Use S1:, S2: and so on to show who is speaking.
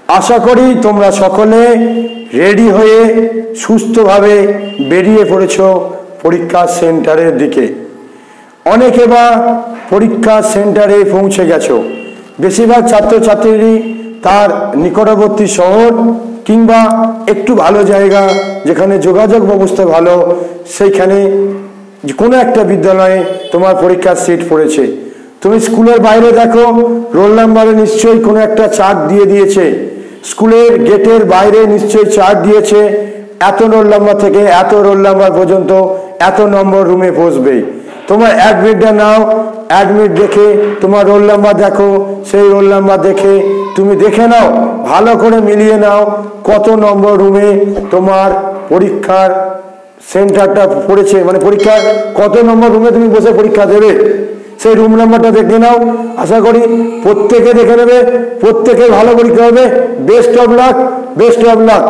S1: আশা করি তোমরা সকলে রেডি হয়ে সুস্থভাবে বেরিয়ে পড়েছ পরীক্ষা সেন্টারের দিকে। অনেকে বা পরীক্ষা সেন্টারে পৌঁছে গেছো। বেশিরভাগ ছাত্রছাত্রীরই তার নিকটবর্তী শহর কিংবা একটু ভালো জায়গা যেখানে যোগাযোগ ব্যবস্থা ভালো, সেইখানে কোনো একটা বিদ্যালয়ে তোমার পরীক্ষার সিট পড়েছে। তুমি স্কুলের বাইরে দেখো, রোল নাম্বারে নিশ্চয়ই কোনো একটা চার্ট দিয়ে দিয়েছে। স্কুলের গেটের বাইরে নিশ্চয়ই চার্ট দিয়েছে, এত রোল নাম্বার থেকে এত রোল নাম্বার পর্যন্ত এত নম্বর রুমে বসবে। তোমার অ্যাডমিটটা নাও, অ্যাডমিট দেখে তোমার রোল নাম্বার দেখো, সেই রোল নাম্বার দেখে তুমি দেখে নাও, ভালো করে মিলিয়ে নাও কত নম্বর রুমে তোমার পরীক্ষার সেন্টারটা পড়েছে, মানে পরীক্ষার কত নম্বর রুমে তুমি বসে পরীক্ষা দেবে, সেই রুম নাম্বারটা দেখে নাও। আশা করি প্রত্যেকে দেখে নেবে, প্রত্যেকে ভালো পরীক্ষা হবে। Best of luck, best of luck.